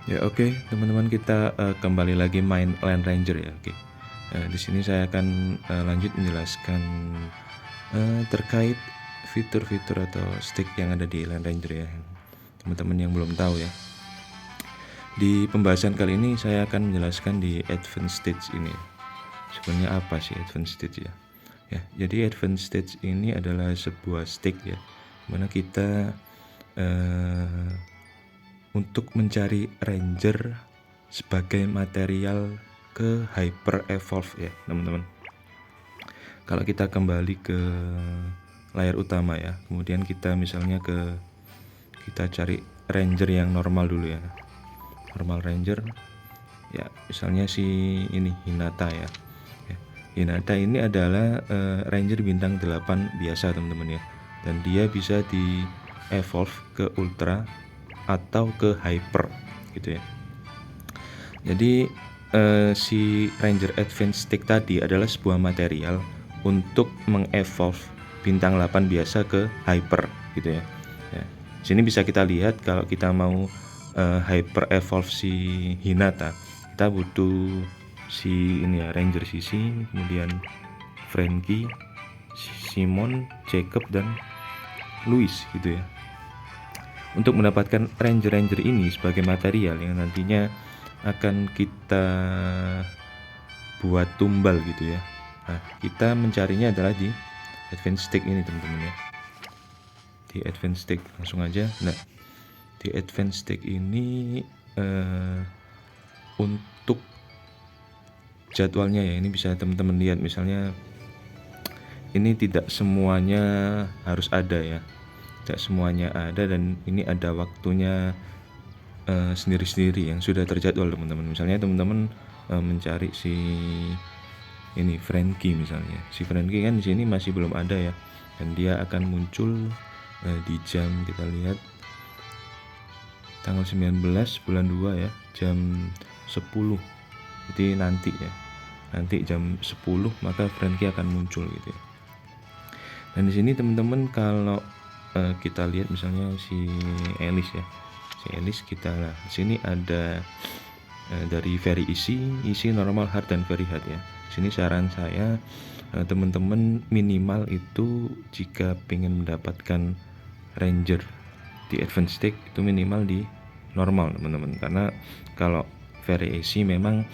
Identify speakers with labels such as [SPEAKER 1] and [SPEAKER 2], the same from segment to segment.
[SPEAKER 1] Ya oke, teman-teman kita kembali lagi main Land Ranger ya. Oke. Di sini saya akan lanjut menjelaskan terkait fitur-fitur atau stick yang ada di Land Ranger ya. Teman-teman yang belum tahu ya. Di pembahasan kali ini saya akan menjelaskan di Advanced Stage ini. Sebenarnya apa sih Advanced Stage ya? Ya, jadi Advanced Stage ini adalah sebuah stick ya, mana kita untuk mencari ranger sebagai material ke hyper evolve ya teman-teman. Kalau kita kembali ke layar utama ya, kemudian kita misalnya kita cari ranger yang normal dulu ya, normal ranger ya, misalnya si ini Hinata ya. Hinata ini adalah ranger bintang 8 biasa teman-teman ya, dan dia bisa di evolve ke ultra atau ke hyper gitu ya. Jadi si Ranger Advance Stick tadi adalah sebuah material untuk mengevolve bintang 8 biasa ke hyper gitu ya. Ya. Sini bisa kita lihat kalau kita mau hyper evolve si Hinata, kita butuh si ini ya, Ranger Sisi, kemudian Frankie, Simon, Jacob, dan Louis gitu ya. Untuk mendapatkan ranger-ranger ini sebagai material yang nantinya akan kita buat tumbal gitu ya. Nah, kita mencarinya adalah di Advanced Stick ini teman-teman ya. Di Advanced Stick langsung aja. Nah, di Advanced Stick ini untuk jadwalnya ya, ini bisa teman-teman lihat, misalnya ini tidak semuanya harus ada ya, tidak semuanya ada, dan ini ada waktunya sendiri-sendiri yang sudah terjadwal teman-teman. Misalnya teman-teman mencari si ini Frankie misalnya, si Frankie kan di sini masih belum ada ya, dan dia akan muncul di jam, kita lihat tanggal 19 bulan 2 ya, jam 10. Jadi nanti ya, nanti jam 10 maka Frankie akan muncul gitu ya. Dan di sini teman-teman kalau kita lihat misalnya si Alice ya, si Alice kita lah, di sini ada dari very easy, normal, hard, dan very hard ya. Di sini saran saya teman-teman minimal itu jika pengen mendapatkan ranger di advanced stick itu minimal di normal teman-teman, karena kalau very easy memang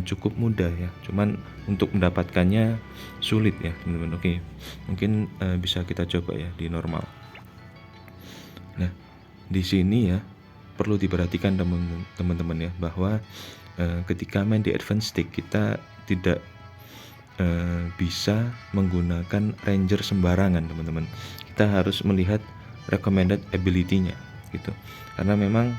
[SPEAKER 1] cukup mudah ya, cuman untuk mendapatkannya sulit ya teman-teman. Oke, mungkin bisa kita coba ya di normal. Nah, di sini ya perlu diperhatikan teman-teman ya, bahwa ketika main di advanced stick kita tidak bisa menggunakan ranger sembarangan teman-teman. Kita harus melihat recommended ability-nya gitu, karena memang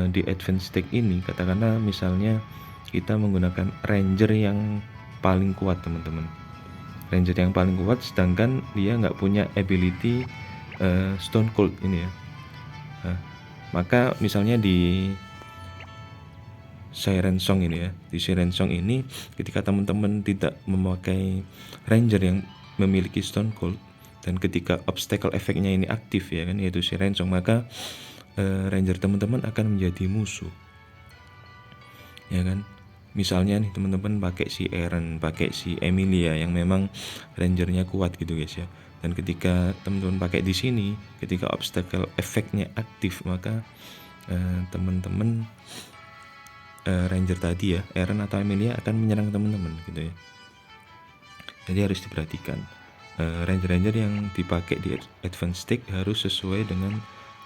[SPEAKER 1] di advanced stick ini katakanlah misalnya kita menggunakan ranger yang paling kuat teman-teman, ranger yang paling kuat sedangkan dia nggak punya ability Stone Cold ini ya. Nah, maka misalnya di Siren Song ini ya, di Siren Song ini ketika teman-teman tidak memakai ranger yang memiliki Stone Cold, dan ketika obstacle efeknya ini aktif ya kan, yaitu Siren Song, maka ranger teman-teman akan menjadi musuh ya kan. Misalnya nih teman-teman pakai si Eren, pakai si Emilia yang memang rangernya kuat gitu guys ya, dan ketika teman-teman pakai di sini, ketika obstacle efeknya aktif, maka teman-teman ranger tadi ya, Eren atau Emilia akan menyerang teman-teman gitu ya. Jadi harus diperhatikan ranger-ranger yang dipakai di advanced stick harus sesuai dengan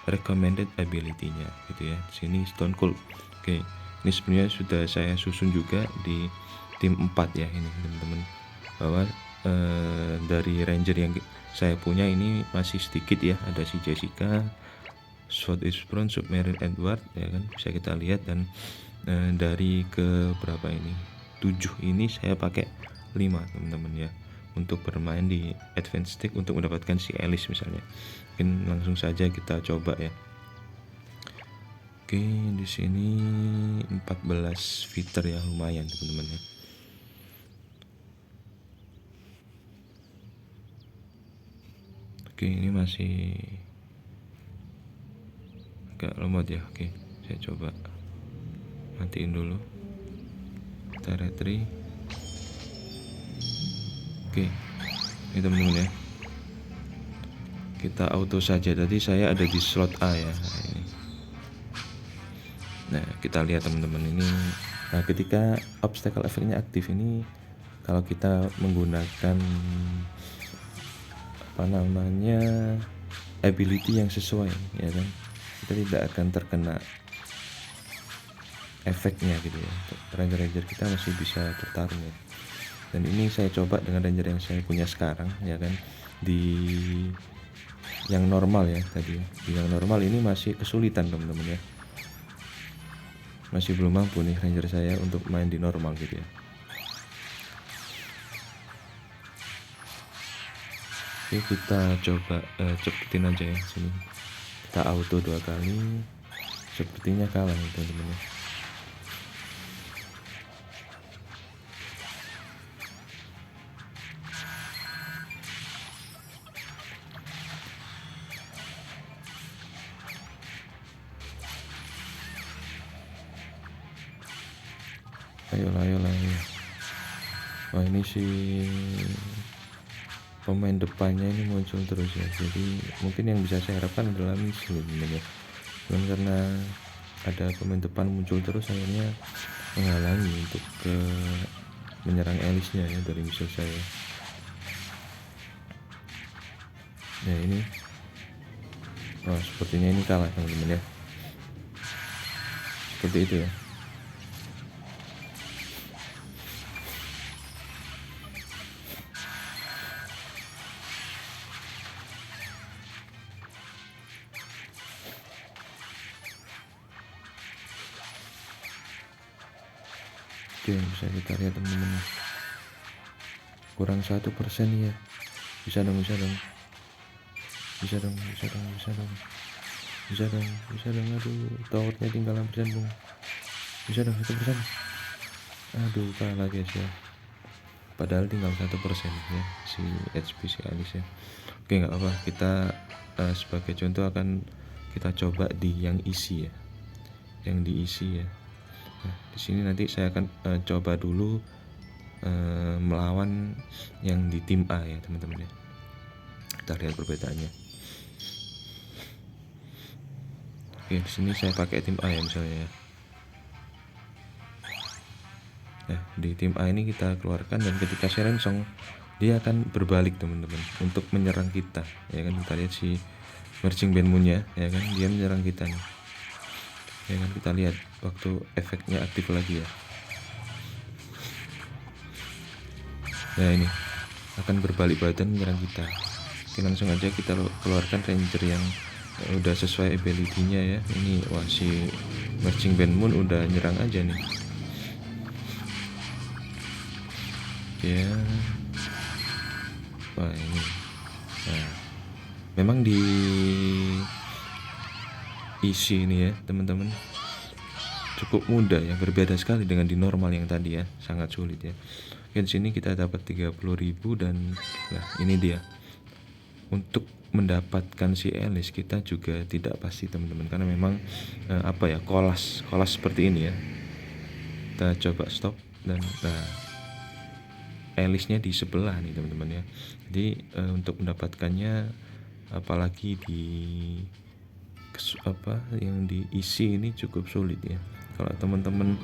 [SPEAKER 1] recommended ability-nya gitu ya. Di sini Stone Cold. Oke, ini sebenarnya sudah saya susun juga di tim 4 ya ini teman-teman, bahwa dari ranger yang saya punya ini masih sedikit ya, ada si Jessica, Sword is Brown, Submarine Edward ya kan, bisa kita lihat. Dan dari ke berapa ini, 7 ini saya pakai 5 teman-teman ya, untuk bermain di advanced stick untuk mendapatkan si Alice misalnya. Mungkin langsung saja kita coba ya. Oke, di sini 14 fitur ya, lumayan teman-teman ya. Oke, ini masih agak lemot ya. Oke, saya coba. matiin dulu, kita retry. Oke, ini teman-teman ya, kita auto saja. Tadi saya ada di slot A ya. Nah, kita lihat teman-teman ini. Nah, ketika obstacle effect-nya aktif ini, kalau kita menggunakan ability yang sesuai, ya kan, kita tidak akan terkena efeknya gitu ya. Ranger kita masih bisa bertarung ya. Dan ini saya coba dengan ranger yang saya punya sekarang, ya kan, di yang normal ya tadi ya. Di yang normal ini masih kesulitan teman-teman ya, masih belum mampu nih ranger saya untuk main di normal gitu ya. Oke, kita coba cepetin aja ya sini. Kita auto 2 kali, sepertinya kalah nih teman-teman ya. Ayolah. Wah, ini si pemain depannya ini muncul terus ya. Jadi mungkin yang bisa saya harapkan adalah missile ya. Dan karena ada pemain depan muncul terus, akhirnya menghalangi untuk menyerang Alice-nya ya dari missile saya. Ya ini, sepertinya ini kalah teman-teman ya. Seperti itu ya. Oke, bisa kita lihat teman-teman, kurang 1% ya. Bisa dong, aduh, towernya tinggal 6% bung. Bisa dong 1%. Aduh, kalah guys ya, padahal tinggal 1% ya si HP si Alice ya. Oke, nggak apa, kita sebagai contoh akan kita coba di yang isi ya, yang diisi ya. Nah, di sini nanti saya akan coba dulu melawan yang di tim A ya teman-teman ya. Kita lihat perbedaannya. Oke, di sini saya pakai tim A ya misalnya ya. Nah, di tim A ini kita keluarkan, dan ketika Serensong dia akan berbalik teman-teman untuk menyerang kita ya kan. Kita lihat si Marching Band Moon-nya ya kan, dia menyerang kita nih ya kan. Kita lihat waktu efeknya aktif lagi ya. Nah, ini akan berbalik badan menyerang kita. Oke, langsung aja kita keluarkan ranger yang udah sesuai ability-nya ya. Ini wah, si Marching Band Moon udah nyerang aja nih ya. Wah, ini nah, memang di isi ini ya teman-teman cukup mudah ya, berbeda sekali dengan di normal yang tadi ya, sangat sulit ya. Di sini kita dapat 30.000, dan nah ini dia, untuk mendapatkan si Alice kita juga tidak pasti teman-teman, karena memang kolas seperti ini ya. Kita coba stop, dan nah Alice-nya di sebelah nih teman-teman ya. Jadi untuk mendapatkannya, apalagi di yang diisi ini cukup sulit ya. Kalau teman-teman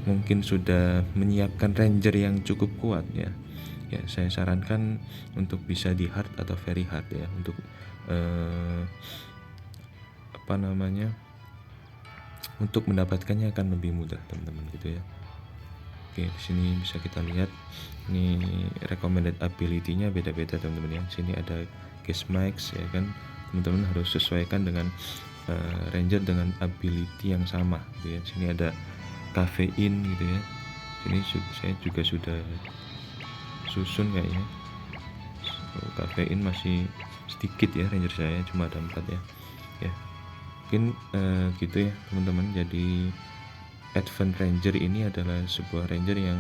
[SPEAKER 1] mungkin sudah menyiapkan ranger yang cukup kuat ya, saya sarankan untuk bisa di hard atau very hard ya, untuk untuk mendapatkannya akan lebih mudah teman-teman gitu ya. Oke, di sini bisa kita lihat ini recommended ability-nya beda-beda teman-teman ya. Sini ada Gas Max ya kan, teman-teman harus sesuaikan dengan ranger dengan ability yang sama gitu ya. Sini ada kafein gitu ya. Sini saya juga sudah susun kayaknya. Kafein masih sedikit ya, ranger saya cuma ada 4 ya. Mungkin gitu ya teman-teman. Jadi Advent Ranger ini adalah sebuah ranger yang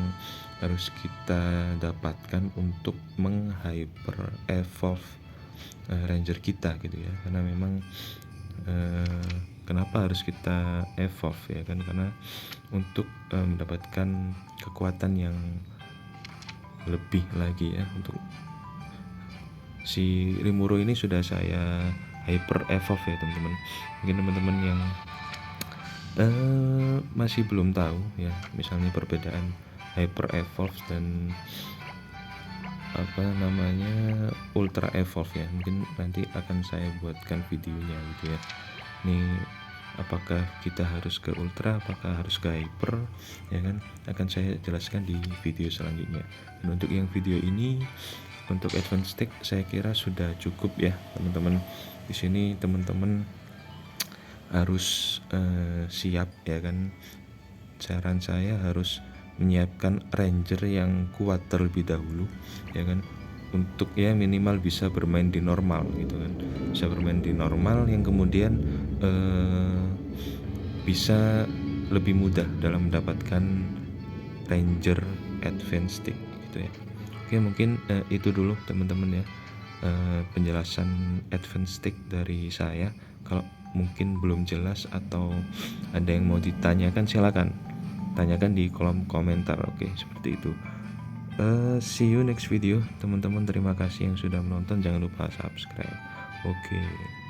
[SPEAKER 1] harus kita dapatkan untuk menghyper evolve ranger kita gitu ya, karena memang Kenapa harus kita evolve ya kan, karena untuk mendapatkan kekuatan yang lebih lagi ya. Untuk si Rimuru ini sudah saya hyper evolve ya teman-teman. Mungkin teman-teman yang masih belum tahu ya, misalnya perbedaan hyper evolve dan ultra evolve ya, mungkin nanti akan saya buatkan videonya gitu ya. Nih, apakah kita harus ke ultra, apakah harus ke hyper ya kan, akan saya jelaskan di video selanjutnya. Dan untuk yang video ini, untuk advance stick saya kira sudah cukup ya teman-teman. Di sini teman-teman harus siap ya kan, saran saya harus menyiapkan ranger yang kuat terlebih dahulu ya kan, untuk ya minimal bisa bermain di normal gitu kan, bisa bermain di normal yang kemudian bisa lebih mudah dalam mendapatkan ranger advance stick gitu ya. Oke, mungkin itu dulu teman-teman ya, penjelasan advance stick dari saya. Kalau mungkin belum jelas atau ada yang mau ditanyakan, silakan tanyakan di kolom komentar. Oke, seperti itu. See you next video teman-teman. Terima kasih yang sudah menonton, jangan lupa subscribe. Oke.